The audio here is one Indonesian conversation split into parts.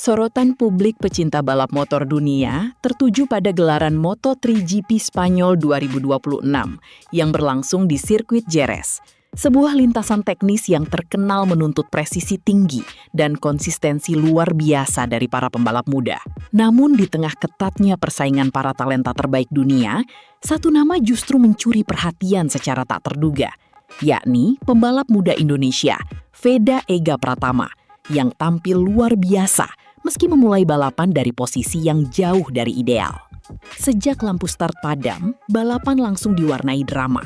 Sorotan publik pecinta balap motor dunia tertuju pada gelaran Moto3 GP Spanyol 2026 yang berlangsung di sirkuit Jerez, sebuah lintasan teknis yang terkenal menuntut presisi tinggi dan konsistensi luar biasa dari para pembalap muda. Namun di tengah ketatnya persaingan para talenta terbaik dunia, satu nama justru mencuri perhatian secara tak terduga, yakni pembalap muda Indonesia, Veda Ega Pratama, yang tampil luar biasa meski memulai balapan dari posisi yang jauh dari ideal. Sejak lampu start padam, balapan langsung diwarnai drama.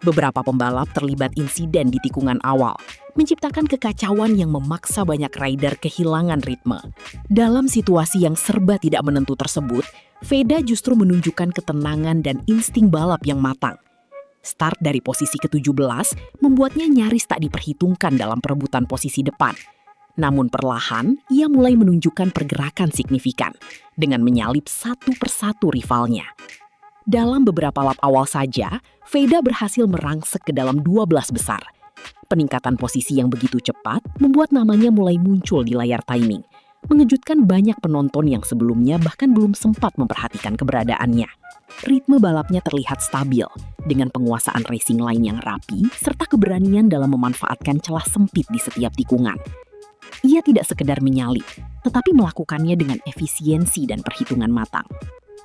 Beberapa pembalap terlibat insiden di tikungan awal, menciptakan kekacauan yang memaksa banyak rider kehilangan ritme. Dalam situasi yang serba tidak menentu tersebut, Veda justru menunjukkan ketenangan dan insting balap yang matang. Start dari posisi ke-17 membuatnya nyaris tak diperhitungkan dalam perebutan posisi depan. Namun perlahan, ia mulai menunjukkan pergerakan signifikan dengan menyalip satu persatu rivalnya. Dalam beberapa lap awal saja, Veda berhasil merangsek ke dalam 12 besar. Peningkatan posisi yang begitu cepat membuat namanya mulai muncul di layar timing, mengejutkan banyak penonton yang sebelumnya bahkan belum sempat memperhatikan keberadaannya. Ritme balapnya terlihat stabil, dengan penguasaan racing line yang rapi, serta keberanian dalam memanfaatkan celah sempit di setiap tikungan. Ia tidak sekedar menyalip, tetapi melakukannya dengan efisiensi dan perhitungan matang.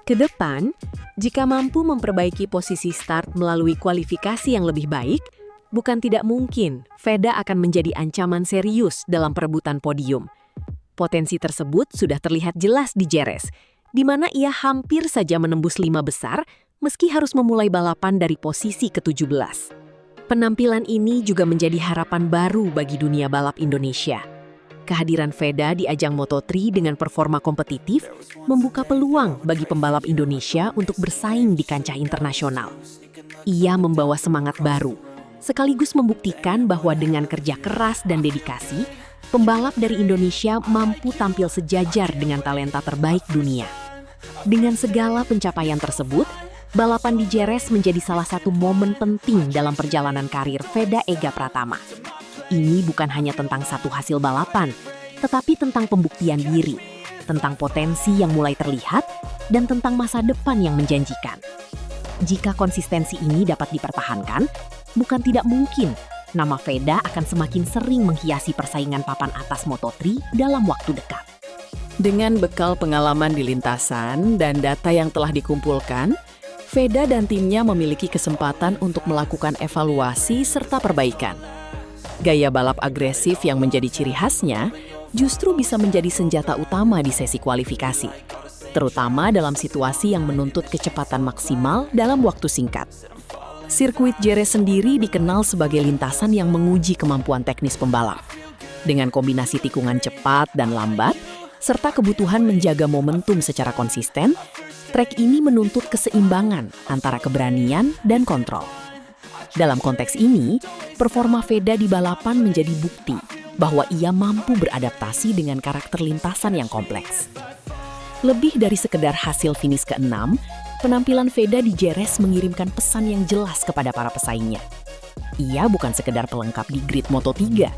Kedepan, jika mampu memperbaiki posisi start melalui kualifikasi yang lebih baik, bukan tidak mungkin Veda akan menjadi ancaman serius dalam perebutan podium. Potensi tersebut sudah terlihat jelas di Jerez, di mana ia hampir saja menembus 5 besar meski harus memulai balapan dari posisi ke-17. Penampilan ini juga menjadi harapan baru bagi dunia balap Indonesia. Kehadiran Veda di ajang Moto3 dengan performa kompetitif membuka peluang bagi pembalap Indonesia untuk bersaing di kancah internasional. Ia membawa semangat baru, sekaligus membuktikan bahwa dengan kerja keras dan dedikasi, pembalap dari Indonesia mampu tampil sejajar dengan talenta terbaik dunia. Dengan segala pencapaian tersebut, balapan di Jerez menjadi salah satu momen penting dalam perjalanan karir Veda Ega Pratama. Ini bukan hanya tentang satu hasil balapan, tetapi tentang pembuktian diri, tentang potensi yang mulai terlihat, dan tentang masa depan yang menjanjikan. Jika konsistensi ini dapat dipertahankan, bukan tidak mungkin nama Veda akan semakin sering menghiasi persaingan papan atas Moto3 dalam waktu dekat. Dengan bekal pengalaman di lintasan dan data yang telah dikumpulkan, Veda dan timnya memiliki kesempatan untuk melakukan evaluasi serta perbaikan. Gaya balap agresif yang menjadi ciri khasnya justru bisa menjadi senjata utama di sesi kualifikasi, terutama dalam situasi yang menuntut kecepatan maksimal dalam waktu singkat. Sirkuit Jerez sendiri dikenal sebagai lintasan yang menguji kemampuan teknis pembalap. Dengan kombinasi tikungan cepat dan lambat, serta kebutuhan menjaga momentum secara konsisten, trek ini menuntut keseimbangan antara keberanian dan kontrol. Dalam konteks ini, performa Veda di balapan menjadi bukti bahwa ia mampu beradaptasi dengan karakter lintasan yang kompleks. Lebih dari sekedar hasil finish ke-6, penampilan Veda di Jerez mengirimkan pesan yang jelas kepada para pesaingnya. Ia bukan sekedar pelengkap di grid Moto3,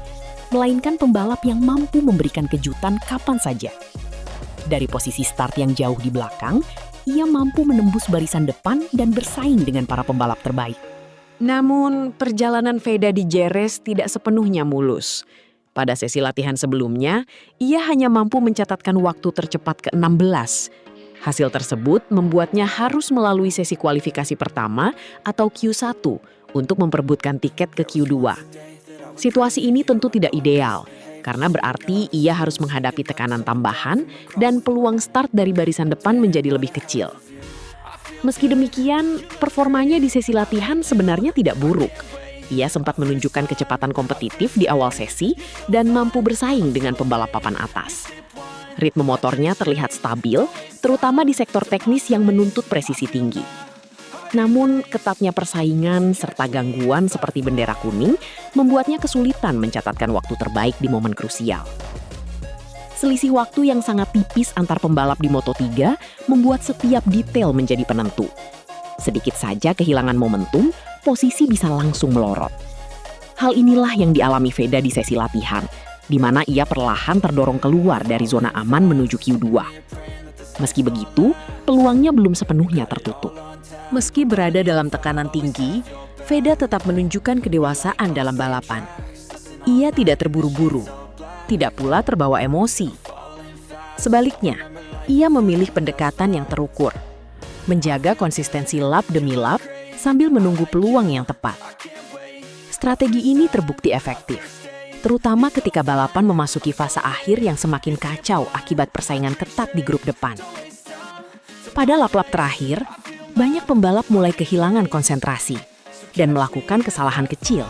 melainkan pembalap yang mampu memberikan kejutan kapan saja. Dari posisi start yang jauh di belakang, ia mampu menembus barisan depan dan bersaing dengan para pembalap terbaik. Namun, perjalanan Veda di Jerez tidak sepenuhnya mulus. Pada sesi latihan sebelumnya, ia hanya mampu mencatatkan waktu tercepat ke-16. Hasil tersebut membuatnya harus melalui sesi kualifikasi pertama atau Q1 untuk memperebutkan tiket ke Q2. Situasi ini tentu tidak ideal, karena berarti ia harus menghadapi tekanan tambahan dan peluang start dari barisan depan menjadi lebih kecil. Meski demikian, performanya di sesi latihan sebenarnya tidak buruk. Ia sempat menunjukkan kecepatan kompetitif di awal sesi dan mampu bersaing dengan pembalap papan atas. Ritme motornya terlihat stabil, terutama di sektor teknis yang menuntut presisi tinggi. Namun, ketatnya persaingan serta gangguan seperti bendera kuning membuatnya kesulitan mencatatkan waktu terbaik di momen krusial. Selisih waktu yang sangat tipis antar pembalap di Moto3 membuat setiap detail menjadi penentu. Sedikit saja kehilangan momentum, posisi bisa langsung melorot. Hal inilah yang dialami Veda di sesi latihan, di mana ia perlahan terdorong keluar dari zona aman menuju Q2. Meski begitu, peluangnya belum sepenuhnya tertutup. Meski berada dalam tekanan tinggi, Veda tetap menunjukkan kedewasaan dalam balapan. Ia tidak terburu-buru, tidak pula terbawa emosi. Sebaliknya, ia memilih pendekatan yang terukur, menjaga konsistensi lap demi lap sambil menunggu peluang yang tepat. Strategi ini terbukti efektif, terutama ketika balapan memasuki fase akhir yang semakin kacau akibat persaingan ketat di grup depan. Pada lap-lap terakhir, banyak pembalap mulai kehilangan konsentrasi dan melakukan kesalahan kecil.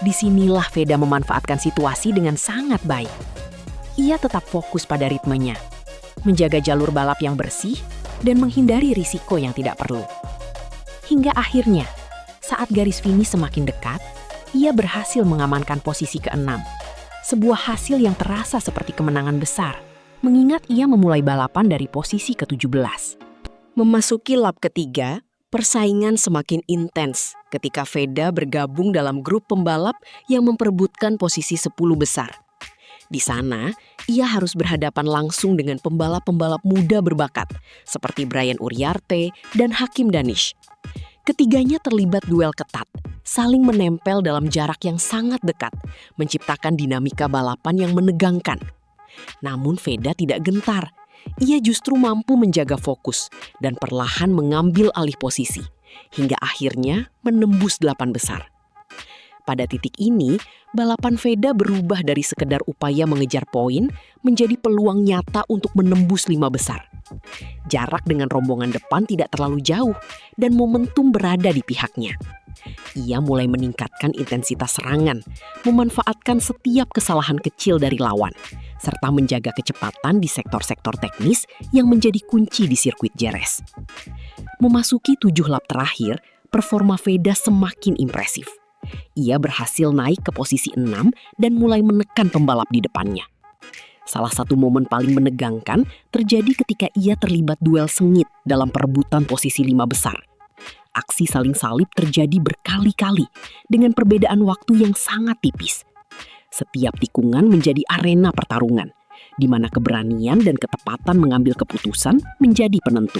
Disinilah Veda memanfaatkan situasi dengan sangat baik. Ia tetap fokus pada ritmenya, menjaga jalur balap yang bersih, dan menghindari risiko yang tidak perlu. Hingga akhirnya, saat garis finish semakin dekat, ia berhasil mengamankan posisi ke-6. Sebuah hasil yang terasa seperti kemenangan besar, mengingat ia memulai balapan dari posisi ke-17. Memasuki lap ketiga, persaingan semakin intens ketika Veda bergabung dalam grup pembalap yang memperebutkan posisi 10 besar. Di sana, ia harus berhadapan langsung dengan pembalap-pembalap muda berbakat seperti Brian Uriarte dan Hakim Danish. Ketiganya terlibat duel ketat, saling menempel dalam jarak yang sangat dekat, menciptakan dinamika balapan yang menegangkan. Namun Veda tidak gentar. Ia justru mampu menjaga fokus dan perlahan mengambil alih posisi, hingga akhirnya menembus 8 besar. Pada titik ini, balapan Veda berubah dari sekedar upaya mengejar poin menjadi peluang nyata untuk menembus 5 besar. Jarak dengan rombongan depan tidak terlalu jauh dan momentum berada di pihaknya. Ia mulai meningkatkan intensitas serangan, memanfaatkan setiap kesalahan kecil dari lawan, serta menjaga kecepatan di sektor-sektor teknis yang menjadi kunci di sirkuit Jerez. Memasuki 7 lap terakhir, performa Veda semakin impresif. Ia berhasil naik ke posisi 6 dan mulai menekan pembalap di depannya. Salah satu momen paling menegangkan terjadi ketika ia terlibat duel sengit dalam perebutan posisi 5 besar. Aksi saling salib terjadi berkali-kali dengan perbedaan waktu yang sangat tipis. Setiap tikungan menjadi arena pertarungan, di mana keberanian dan ketepatan mengambil keputusan menjadi penentu.